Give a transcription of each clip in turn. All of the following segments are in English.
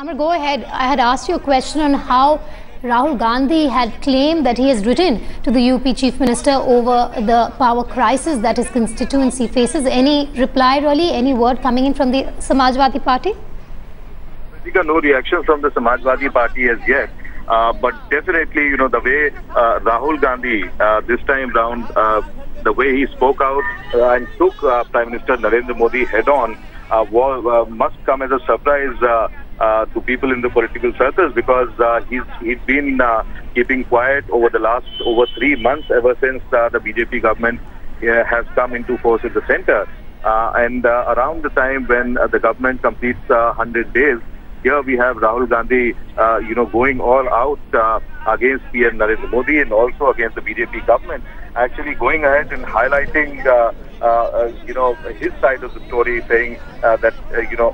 Amar, go ahead. I had asked you a question on how Rahul Gandhi had claimed that he has written to the UP Chief Minister over the power crisis that his constituency faces. Any reply really? Any word coming in from the Samajwadi Party? No reaction from the Samajwadi Party as yet. But definitely, the way Rahul Gandhi this time round, the way he spoke out and took Prime Minister Narendra Modi head-on must come as a surprise to people in the political circles, because he's been keeping quiet over 3 months, ever since the BJP government has come into force in the centre. And around the time when the government completes 100 days, here we have Rahul Gandhi, going all out against PM Narendra Modi and also against the BJP government, actually going ahead and highlighting, his side of the story, saying that,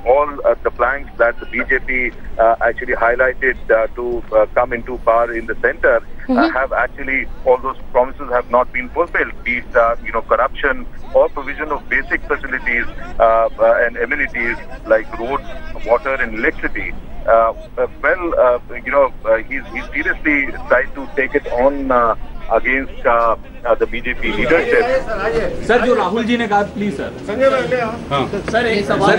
all the planks that the BJP actually highlighted to come into power in the centre have actually, all those promises have not been fulfilled, be it, corruption or provision of basic facilities and amenities like roads, water and electricity. He's seriously tried to take it on against the BJP leadership. Sir, जो राहुल जी ने कहा, please sir. Sir, एक सवाल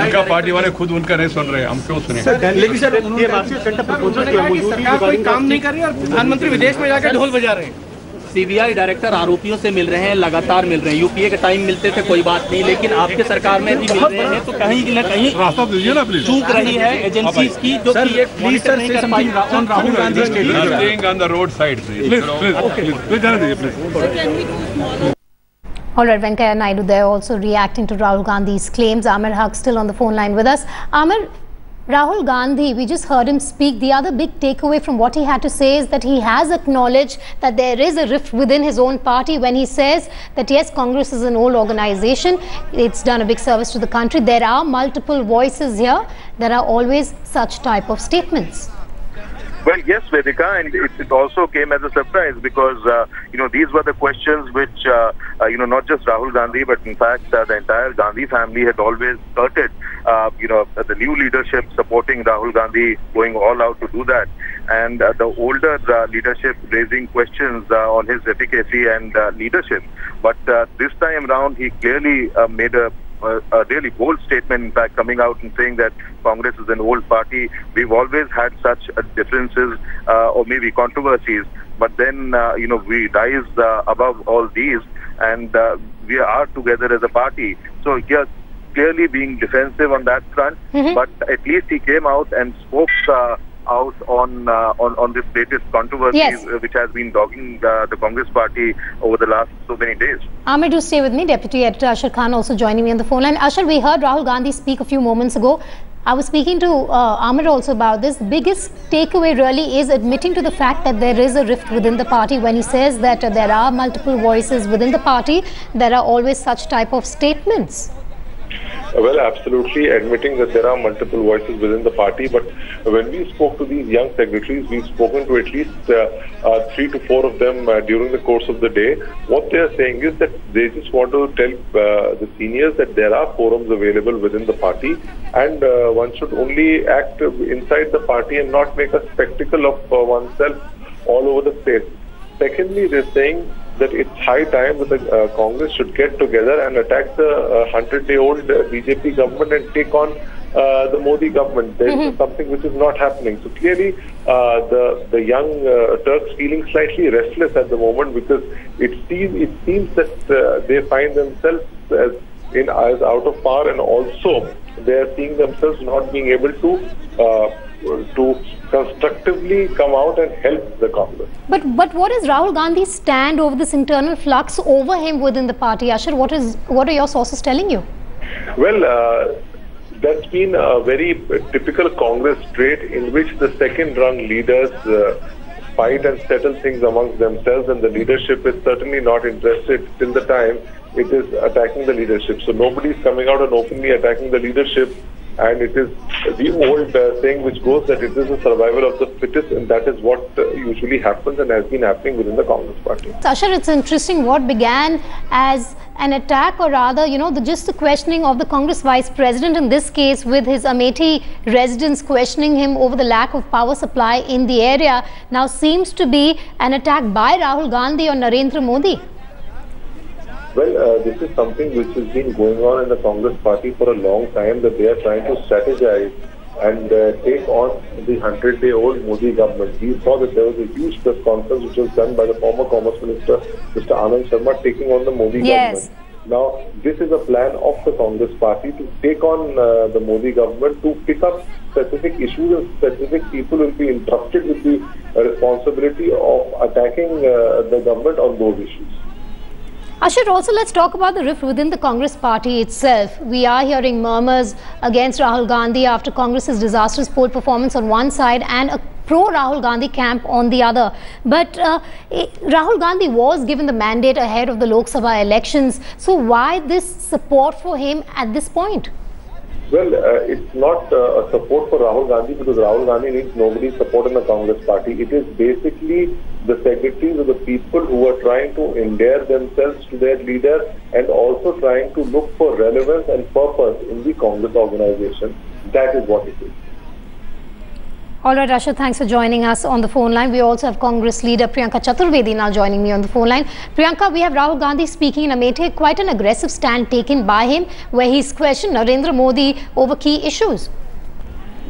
उनका party वाले खुद उनका नहीं सुन रहे, हम क्यों सुने? लेकिन सर, उन्होंने सरकार कोई काम नहीं कर रही और प्रधानमंत्री विदेश में जाकर ढोल बजा रहे हैं। सीबीआई डायरेक्टर आरोपियों से मिल रहे हैं, लगातार मिल रहे हैं। यूपीए के टाइम मिलते थे, कोई बात नहीं, लेकिन आपके सरकार में भी मिल रहे हैं, तो कहीं न कहीं रास्ता दीजिए ना प्लीज। चूक रही है एजेंसीज की, जो कि प्लीज सर नहीं कर पाई। Rahul Gandhi staying on the road side, please जाने दीजिए please. All right, Venkaya Naidu there also reacting to Rahul Gandhi's claims. Amir Haq still on the phone line with us. Amir, Rahul Gandhi, we just heard him speak. The other big takeaway from what he had to say is that he has acknowledged that there is a rift within his own party when he says that yes, Congress is an old organization. It's done a big service to the country. There are multiple voices here. There are always such type of statements. Well, yes, Vedika, and it also came as a surprise because, these were the questions which, not just Rahul Gandhi, but in fact, the entire Gandhi family had always skirted, the new leadership supporting Rahul Gandhi, going all out to do that. And the older leadership raising questions on his efficacy and leadership. But this time round, he clearly made a really bold statement, in fact, coming out and saying that Congress is an old party. We've always had such differences or maybe controversies, but then, we rise above all these and we are together as a party. So here, clearly being defensive on that front, but at least he came out and spoke out on this latest controversy, which has been dogging the Congress party over the last so many days. Amir, do stay with me. Deputy Editor Ashar Khan also joining me on the phone line. Ashar, we heard Rahul Gandhi speak a few moments ago. I was speaking to Amir also about this. The biggest takeaway really is admitting to the fact that there is a rift within the party when he says that there are multiple voices within the party. There are always such type of statements. Well, absolutely admitting that there are multiple voices within the party, but when we spoke to these young secretaries, we've spoken to at least 3 to 4 of them during the course of the day. What they are saying is that they just want to tell the seniors that there are forums available within the party, and one should only act inside the party and not make a spectacle of oneself all over the state. Secondly, they're saying that it's high time that the Congress should get together and attack the 100-day-old BJP government and take on the Modi government. There is something which is not happening. So clearly, the young Turks feeling slightly restless at the moment because it seems that they find themselves as out of power, and also they are seeing themselves not being able to constructively come out and help the Congress. But what is Rahul Gandhi's stand over this internal flux over him within the party? Ashar, what are your sources telling you? Well, that's been a very typical Congress trait in which the second-rung leaders fight and settle things amongst themselves, and the leadership is certainly not interested till the time it is attacking the leadership. So nobody's coming out and openly attacking the leadership And it is the old saying which goes that it is the survival of the fittest, and that is what usually happens and has been happening within the Congress party. Sashar, it's interesting what began as an attack, or rather, just the questioning of the Congress Vice President in this case, with his Amethi residents questioning him over the lack of power supply in the area, now seems to be an attack by Rahul Gandhi on Narendra Modi. Well, this is something which has been going on in the Congress party for a long time, that they are trying to strategize and take on the 100-day-old Modi government. We saw that there was a huge press conference which was done by the former Commerce Minister, Mr. Anand Sharma, taking on the Modi government. Now, this is a plan of the Congress party to take on the Modi government, to pick up specific issues, and specific people will be entrusted with the responsibility of attacking the government on those issues. Ashar, also let's talk about the rift within the Congress party itself. We are hearing murmurs against Rahul Gandhi after Congress's disastrous poll performance on one side and a pro-Rahul Gandhi camp on the other. But Rahul Gandhi was given the mandate ahead of the Lok Sabha elections. So why this support for him at this point? Well, it's not a support for Rahul Gandhi, because Rahul Gandhi needs nobody's support in the Congress party. It is basically the secretaries of the people who are trying to endear themselves to their leader and also trying to look for relevance and purpose in the Congress organization. That is what it is. All right, Ashar, thanks for joining us on the phone line. We also have Congress leader Priyanka Chaturvedi now joining me on the phone line. Priyanka, we have Rahul Gandhi speaking in Amethi, quite an aggressive stand taken by him, where he's questioned Narendra Modi over key issues.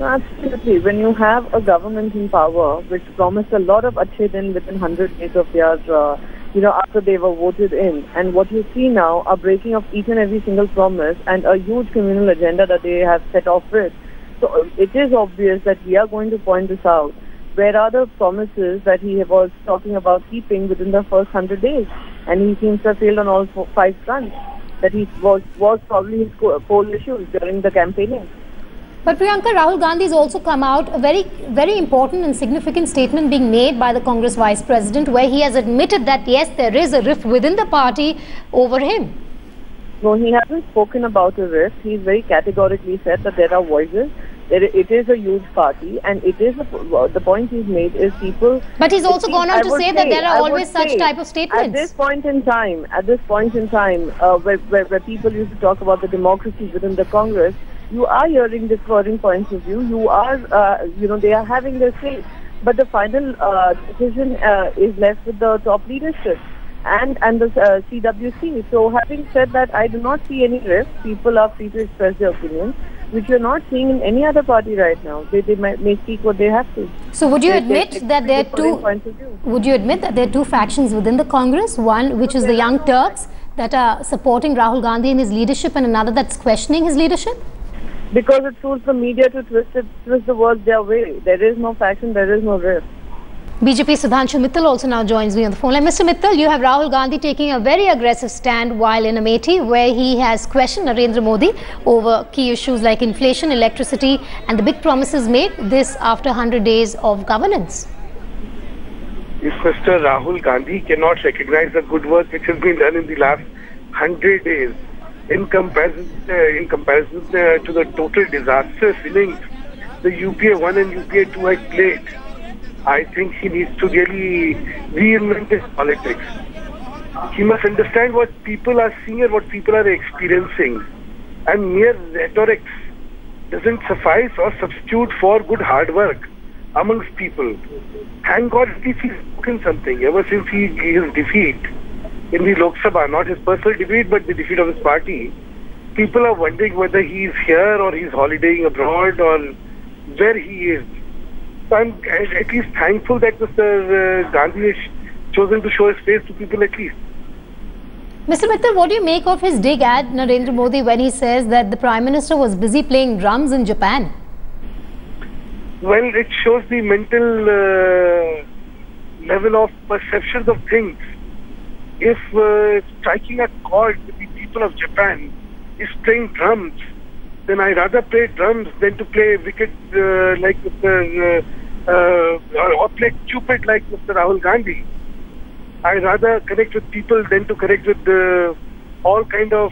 Absolutely. When you have a government in power which promised a lot of achhe din within 100 days of their, after they were voted in, and what you see now, a breaking of each and every single promise and a huge communal agenda that they have set off with. So it is obvious that we are going to point this out. Where are the promises that he was talking about keeping within the first 100 days? And he seems to have failed on all 5 fronts. That he was probably his poll issues during the campaigning. But Priyanka, Rahul Gandhi has also come out, a very, very important and significant statement being made by the Congress Vice President, where he has admitted that yes, there is a rift within the party over him. No, he hasn't spoken about a rift. He's very categorically said that there are voices. It is a huge party, and it is the point he's made is people. But he's also gone on to say that there are always such type of statements. At this point in time, where people used to talk about the democracy within the Congress, you are hearing differing points of view. You are, they are having their say, but the final decision is left with the top leadership and the CWC. So, having said that, I do not see any rift. People are free to express their opinions, which you're not seeing in any other party right now. They may speak what they have to. So would you admit that there are two? Would you admit that there are two factions within the Congress? One, which is the Young Turks that are supporting Rahul Gandhi in his leadership, and another that's questioning his leadership? Because it suits the media to twist the words their way. There is no faction. There is no rift. BJP Sudhanshu Mittal also now joins me on the phone line. Mr. Mittal, you have Rahul Gandhi taking a very aggressive stand while in Amethi, where he has questioned Narendra Modi over key issues like inflation, electricity, and the big promises made, this after 100 days of governance. If Mr. Rahul Gandhi cannot recognize the good work which has been done in the last 100 days, in comparison to the total disastrous innings the UPA 1 and UPA 2 had played, I think he needs to really reinvent his politics. He must understand what people are seeing and what people are experiencing. And mere rhetoric doesn't suffice or substitute for good hard work amongst people. Thank God at least he's spoken something ever since his defeat in the Lok Sabha, not his personal defeat but the defeat of his party. People are wondering whether he's here or he's holidaying abroad or where he is. So I'm at least thankful that Mr. Gandhi has chosen to show his face to people at least. Mr. Mittal, what do you make of his dig at Narendra Modi when he says that the Prime Minister was busy playing drums in Japan? Well, it shows the mental level of perceptions of things. If striking a chord with the people of Japan is playing drums, then I'd rather play drums than to play wicked like Mr. or play stupid like Mr. Rahul Gandhi. I'd rather connect with people than to connect with all kind of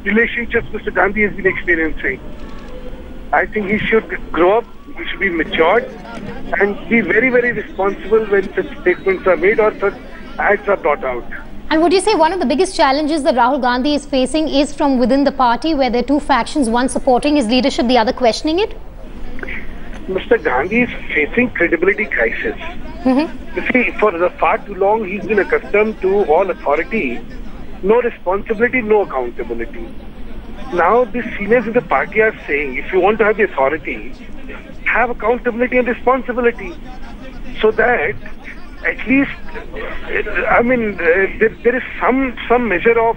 relationships Mr. Gandhi has been experiencing. I think he should grow up, he should be matured and be very, very responsible when such statements are made or such acts are brought out. And would you say one of the biggest challenges that Rahul Gandhi is facing is from within the party, where there are two factions, one supporting his leadership, the other questioning it? Mr. Gandhi is facing credibility crisis. You see, for far too long he's been accustomed to all authority, no responsibility, no accountability. Now the seniors in the party are saying, if you want to have the authority, have accountability and responsibility, so that at least, there is some measure of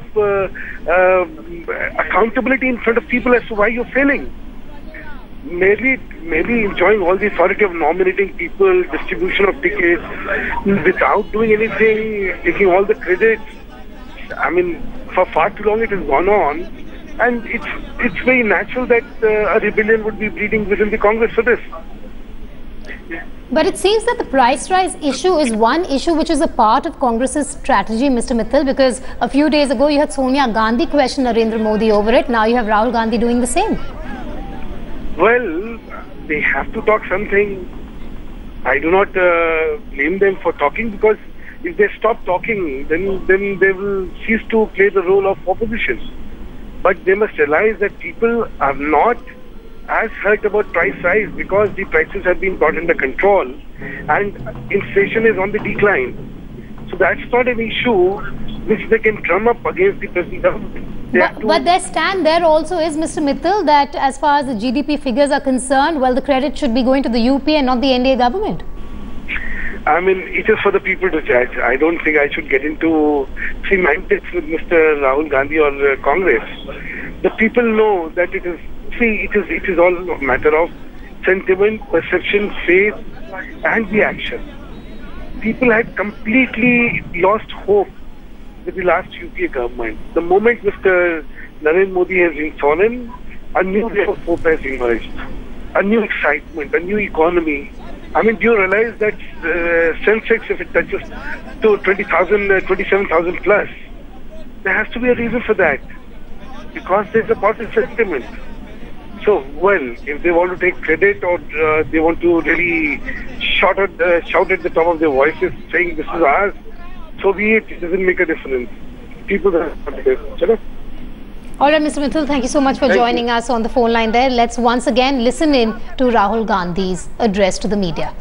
accountability in front of people as to why you're failing. Merely enjoying all the authority of nominating people, distribution of tickets, without doing anything, taking all the credits. For far too long it has gone on, and it's very natural that a rebellion would be breeding within the Congress for this. But it seems that the price rise issue is one issue which is a part of Congress's strategy, Mr. Mittal, because a few days ago you had Sonia Gandhi question Narendra Modi over it. Now you have Rahul Gandhi doing the same. Well, they have to talk something. I do not blame them for talking, because if they stop talking, then they will cease to play the role of opposition. But they must realize that people are not as hurt about price rise, because the prices have been brought under control and inflation is on the decline. So that's not an issue which they can drum up against the present government. But their stand there also is, Mr. Mittal, that as far as the GDP figures are concerned, well, the credit should be going to the UP and not the NDA government. It is for the people to judge. I don't think I should get into semantics with Mr. Rahul Gandhi or Congress. The people know that it is all a matter of sentiment, perception, faith and the action. People had completely lost hope with the last UPA government. The moment Mr. Narendra Modi has been fallen, a new wave of hope has emerged. A new excitement, a new economy. Do you realize that Sensex, if it touches to 27,000 plus, there has to be a reason for that, because there's a positive sentiment. So, well, if they want to take credit or they want to really shout at the top of their voices saying this is ours, so be it. It doesn't make a difference. People are positive. All right, Mr. Mittal, thank you so much for joining us on the phone line there. Let's once again listen in to Rahul Gandhi's address to the media.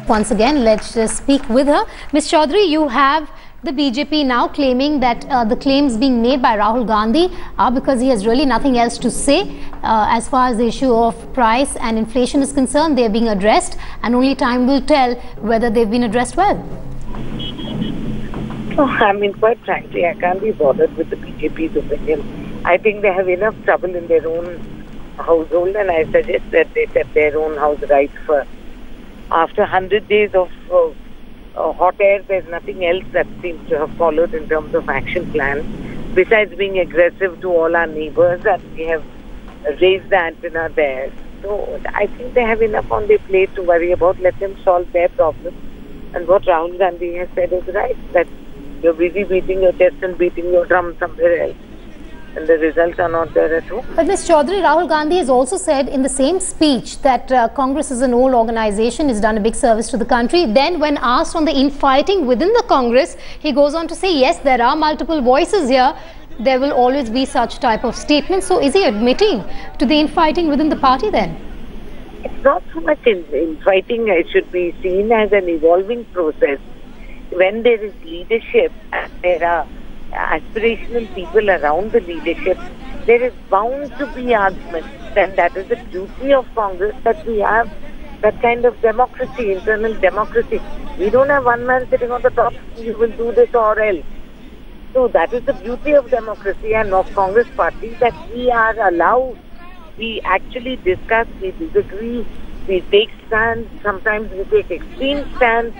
Once again, let's just speak with her. Ms. Chaudhary, you have the BJP now claiming that the claims being made by Rahul Gandhi are because he has really nothing else to say as far as the issue of price and inflation is concerned. They are being addressed, and only time will tell whether they've been addressed well. Quite frankly, I can't be bothered with the BJP's opinion. I think they have enough trouble in their own household, and I suggest that they set their own house right first. After 100 days of hot air, there's nothing else that seems to have followed in terms of action plan, besides being aggressive to all our neighbors, that we have raised the antenna there. So I think they have enough on their plate to worry about. Let them solve their problem. And what Rahul Gandhi has said is right, that you're busy beating your chest and beating your drum somewhere else, and the results are not there at home. But Ms. Chaudhary, Rahul Gandhi has also said in the same speech that Congress is an old organization, has done a big service to the country. Then when asked on the infighting within the Congress, he goes on to say, yes, there are multiple voices here. There will always be such type of statements. So is he admitting to the infighting within the party then? It's not so much infighting. It should be seen as an evolving process. When there is leadership and there are aspirational people around the leadership, there is bound to be arguments, and that is the beauty of Congress, that we have that kind of democracy, internal democracy. We don't have one man sitting on the top, you will do this or else. So that is the beauty of democracy and of Congress party, that we are allowed, we actually discuss, we disagree, we take stands, sometimes we take extreme stands,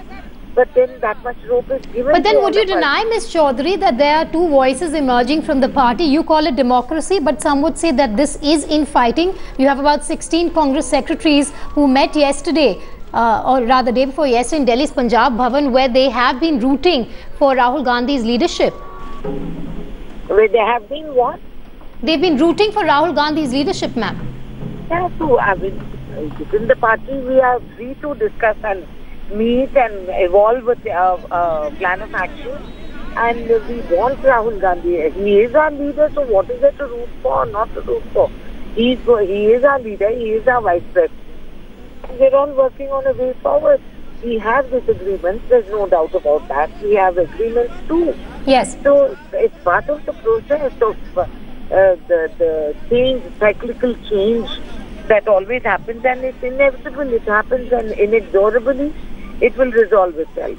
but then that much rope is given. But then to would all you of us. deny, Ms. Chaudhary, that there are two voices emerging from the party? You call it democracy, but some would say that this is infighting. You have about 16 Congress secretaries who met yesterday, or rather day before yesterday in Delhi's Punjab Bhavan, where they have been rooting for Rahul Gandhi's leadership. Where they have been what? They've been rooting for Rahul Gandhi's leadership, ma'am. Yeah, so I mean, within the party we are free to discuss and meet and evolve with a plan of action. And we want Rahul Gandhi. He is our leader, so what is there to root for or not to root for? He is our leader, he is our vice president. We're all working on a way forward. We have disagreements, there's no doubt about that. We have agreements too. Yes. So it's part of the process of the change, cyclical change that always happens, and it's inevitable. It happens, and inexorably it will resolve itself.